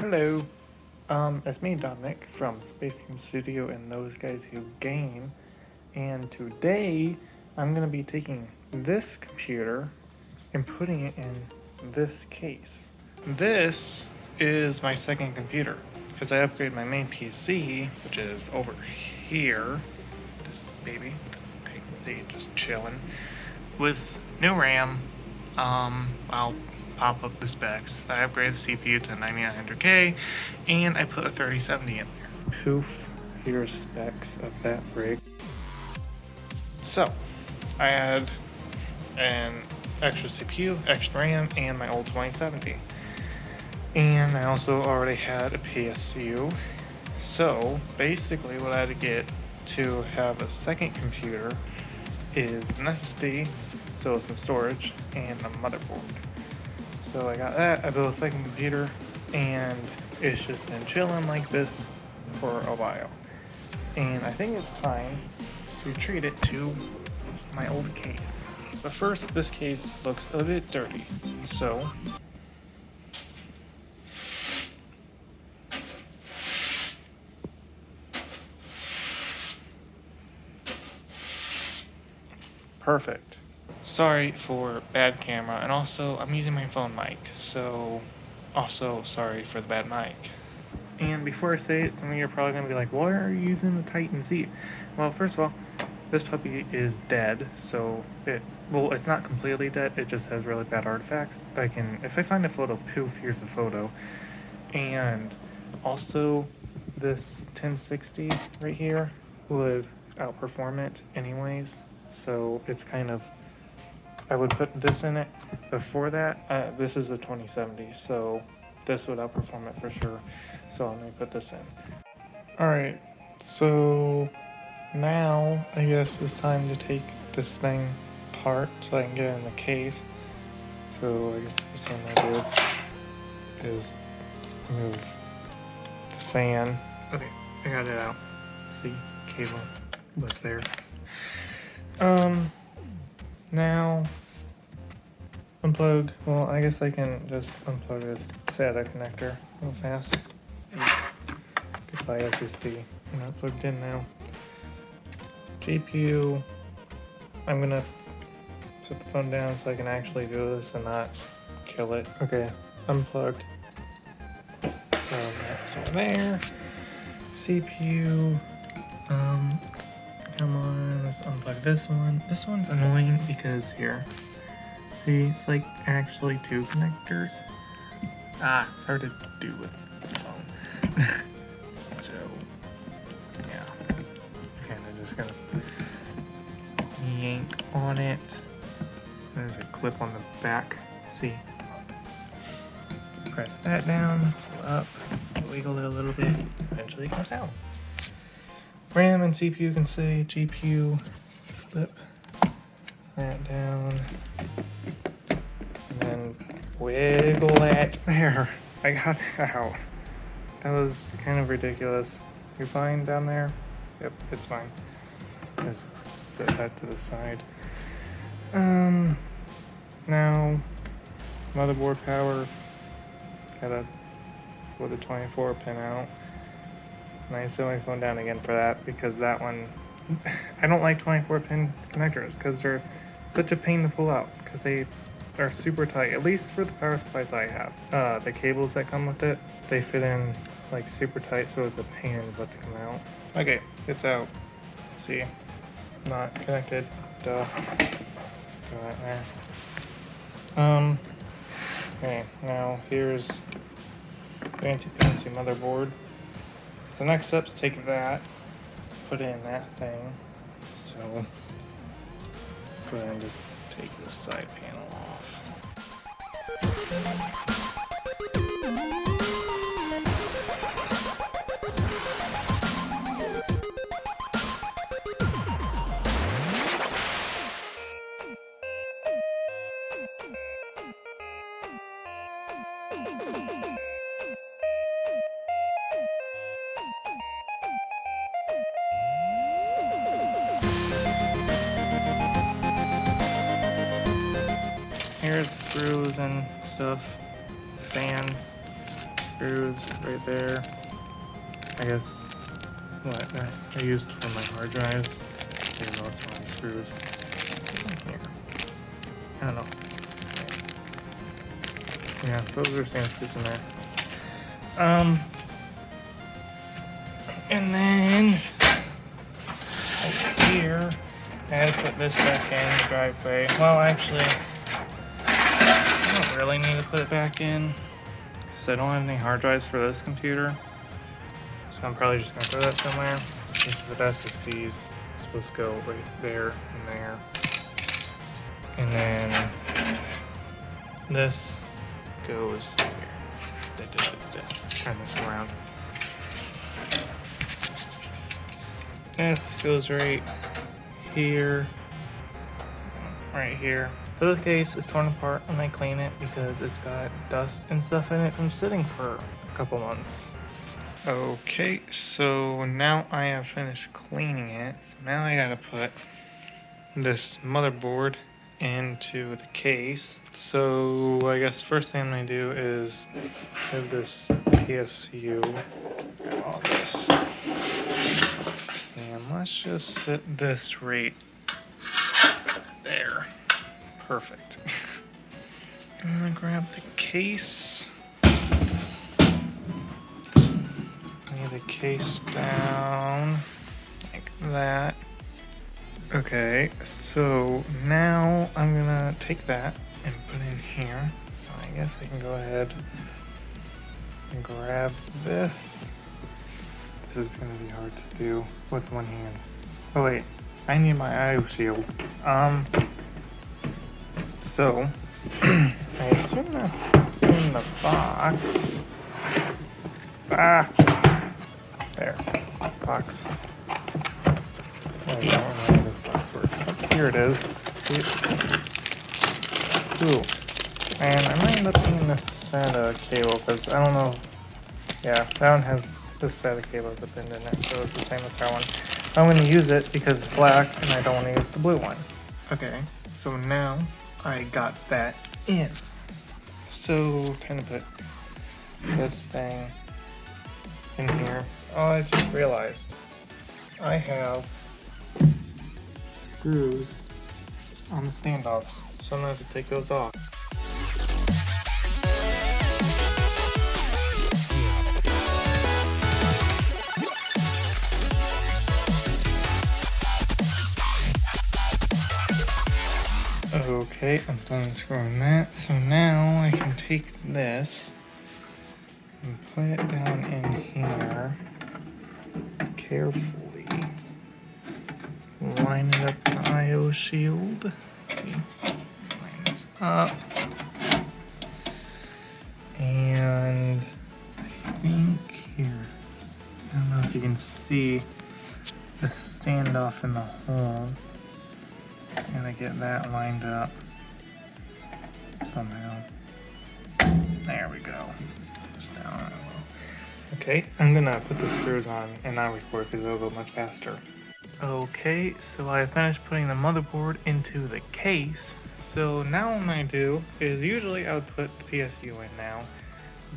Hello, it's me, Dominic, from Space Game Studio and those guys who game. And today, I'm going to be taking this computer and putting it in this case. This is my second computer, because I upgraded my main PC, which is over here. This baby, you can see, just chilling, with new RAM. I'll pop up the specs. I upgraded the CPU to 9900K, and I put a 3070 in there. Poof, here's specs of that rig. So, I had an extra CPU, extra RAM, and my old 2070. And I also already had a PSU. So, basically what I had to get to have a second computer is an SSD, so some storage, and a motherboard. So I got that, I built a second computer, and it's just been chilling like this for a while. And I think it's time to treat it to my old case. But first, this case looks a bit dirty, so perfect. Sorry for bad camera, and also I'm using my phone mic, so also sorry for the bad mic. And before I say it, some of you are probably going to be like, why are you using the Titan Z? Well, first of all, this puppy is dead, so it's not completely dead, it just has really bad artifacts. If I find a photo, poof, here's a photo. And also, this 1060 right here would outperform it anyways, so it's kind of, I would put this in it. Before that, this is a 2070, so this would outperform it for sure. So I'm gonna put this in. Alright, so now I guess it's time to take this thing apart so I can get it in the case. So I guess the first thing I do is move the fan. Okay, I got it out. See, cable was there. Now unplug. Well, I guess I can just unplug this SATA connector real fast. Goodbye SSD. I'm not plugged in now. GPU. I'm gonna set the phone down so I can actually do this and not kill it. Okay, unplugged. So that's over there. CPU. Come on, let's unplug this one. This one's annoying because here. See, it's like actually two connectors. It's hard to do with the phone. So, yeah. Kind of just gonna yank on it. There's a clip on the back. See? Press that down, pull up, wiggle it a little bit, eventually it comes down. RAM and CPU can say, GPU, flip that down, and then wiggle that. There, I got it out. That was kind of ridiculous. You fine down there? Yep, it's fine. Just set that to the side. Now, motherboard power, gotta put a 24 pin out. And I set my phone down again for that because that one, I don't like 24 pin connectors because they're such a pain to pull out because they are super tight, at least for the power supplies I have. The cables that come with it, they fit in like super tight, so it's a pain in the butt to come out. Okay, it's out. See, not connected. Duh. Throw that there. Okay, now here's fancy motherboard. So next step's take that, put it in that thing. So let's go ahead and just take this side panel off. Here's screws and stuff, fan, screws right there. I guess what I used for my hard drives. These are most of my screws. Here. I don't know. Yeah, those are same screws in there. And then over here, I had to put this back in the driveway. Well, actually, I don't really need to put it back in because I don't have any hard drives for this computer. So I'm probably just gonna throw that somewhere. The SSD is supposed to go right there and there. And then this goes here. Let's turn this around. This goes right here. Right here. So this case is torn apart when I clean it because it's got dust and stuff in it from sitting for a couple months. Okay, so now I have finished cleaning it. So now I gotta put this motherboard into the case. So I guess first thing I'm gonna do is have this PSU, grab all this, and let's just set this right there. Perfect. I'm gonna grab the case. Lay the case down like that. Okay, so now I'm gonna take that and put it in here. So I guess I can go ahead and grab this. This is gonna be hard to do with one hand. Oh wait, I need my eye shield. So I assume that's in the box. Ah, there, box. I don't know how this box works. Oh, here it is. See it? Ooh. And I might end up using this SATA cable because I don't know. Yeah, that one has this SATA cable at the end in it, so it's the same as that one. I'm going to use it because it's black and I don't want to use the blue one. Okay, so now I got that in. So kind of put this thing in here. Oh, I just realized I have screws on the standoffs, so I'm gonna have to take those off. Okay, I'm done screwing that. So now I can take this and put it down in here carefully. Line it up the I/O shield. Line this up. And I think here, I don't know if you can see the standoff in the hole. Gonna get that lined up somehow. There we go. Just down a little. Okay, I'm gonna put the screws on and not record because it'll go much faster. Okay, so I finished putting the motherboard into the case. So now what I'm gonna do is usually I would put the PSU in now,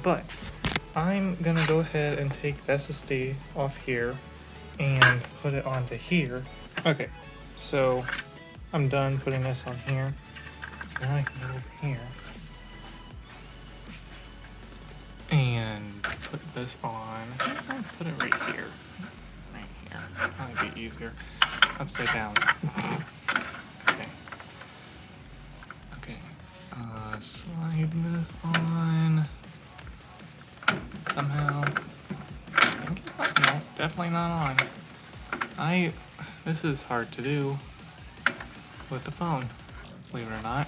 but I'm gonna go ahead and take the SSD off here and put it onto here. Okay, so I'm done putting this on here. So now I can go over here and put this on. I'll put it right here. Right here. That'll be easier. Upside down. Okay. Okay. Slide this on. Somehow. I think it's on. No, definitely not on. This is hard to do with the phone, believe it or not.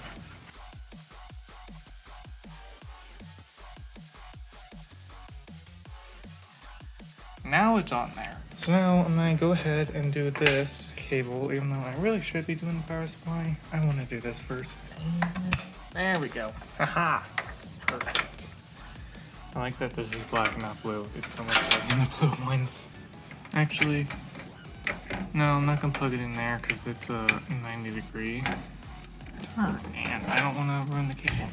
Now it's on there. So now I'm gonna go ahead and do this cable, even though I really should be doing the power supply. I wanna do this first. There we go. Haha. Perfect. I like that this is black and not blue. It's so much better than the blue ones. Actually, no, I'm not gonna plug it in there because it's a 90-degree turn, and I don't want to ruin the cable.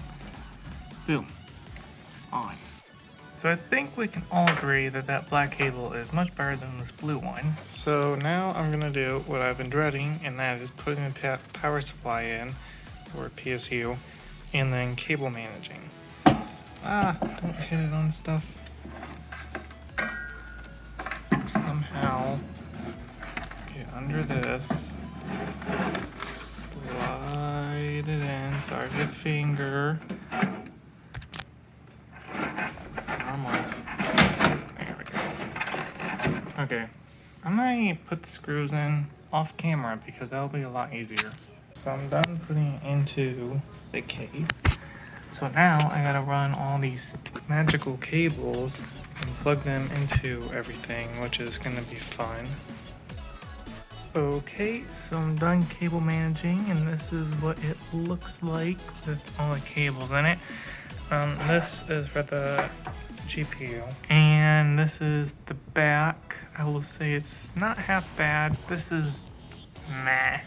Boom. On. So I think we can all agree that that black cable is much better than this blue one. So now I'm gonna do what I've been dreading, and that is putting the power supply in, or PSU, and then cable managing. Don't hit it on stuff. Somehow get under this, slide it in, sorry for the finger. There we go. Okay, I'm gonna put the screws in off camera because that'll be a lot easier. So I'm done putting it into the case. So now I gotta run all these magical cables and plug them into everything, which is gonna be fun. Okay, so I'm done cable managing, and this is what it looks like with all the cables in it. This is for the GPU, and this is the back. I will say it's not half bad. This is meh,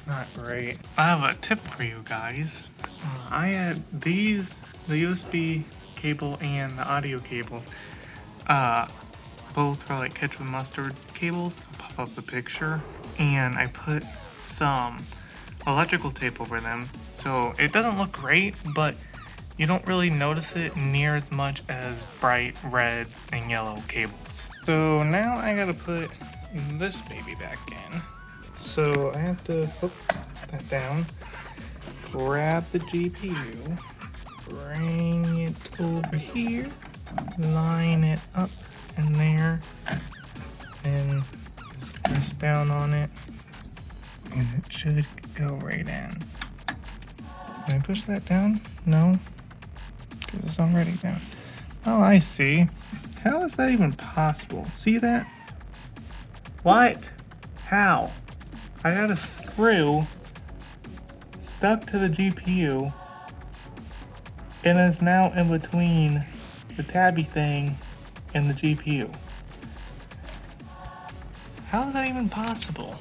not great. I have a tip for you guys. I had the USB cable and the audio cable, both are like ketchup and mustard cables. I'll pop up the picture, and I put some electrical tape over them, so it doesn't look great, but you don't really notice it near as much as bright red and yellow cables. So now I gotta put this baby back in. So I have to put that down, grab the GPU, bring it over here, line it up in there, and just press down on it, and it should go right in. Can I push that down? No, because it's already down. Oh, I see. How is that even possible? See that? What? How? I got a screw stuck to the GPU, and it's now in between the tabby thing and the GPU. How is that even possible?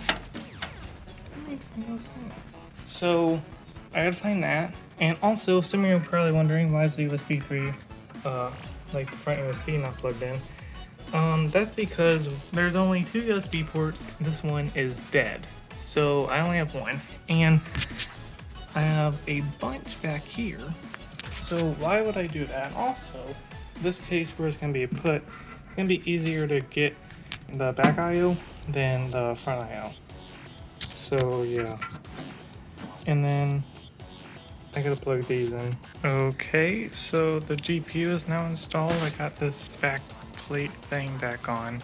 That makes no sense. So I gotta find that. And also, some of you are probably wondering, why is the USB 3, like the front USB not plugged in? That's because there's only 2 USB ports. This one is dead. So I only have one. And I have a bunch back here. So why would I do that? Also, this case where it's gonna be put, it's gonna be easier to get the back IO than the front IO. So yeah. And then I gotta plug these in. Okay, so the GPU is now installed. I got this back plate thing back on.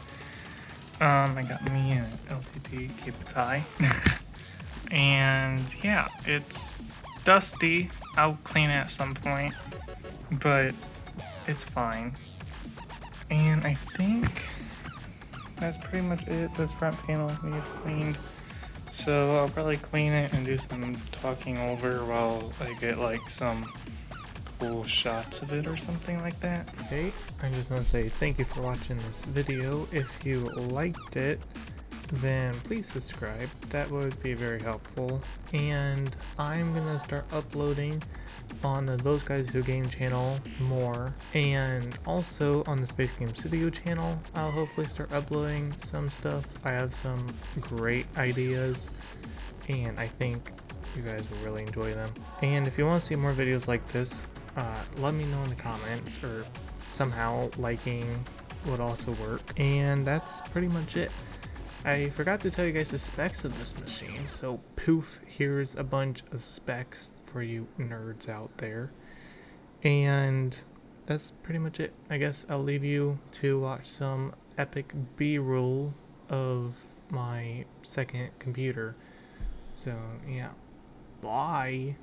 I got me an LTT cable tie. And yeah, it's dusty. I'll clean it at some point, but it's fine. And I think that's pretty much it. This front panel needs cleaned. So I'll probably clean it and do some talking over while I get like some cool shots of it or something like that. Okay, I just want to say thank you for watching this video. If you liked it, then please subscribe. That would be very helpful. And I'm gonna start uploading on the Those Guys Who Game channel more, and also on the Space Game Studio channel I'll hopefully start uploading some stuff. I have some great ideas and I think you guys will really enjoy them. And if you want to see more videos like this, let me know in the comments, or somehow liking would also work. And that's pretty much it. I forgot to tell you guys the specs of this machine, so poof, here's a bunch of specs for you nerds out there. And that's pretty much it. I guess I'll leave you to watch some epic B-roll of my second computer. So yeah, bye.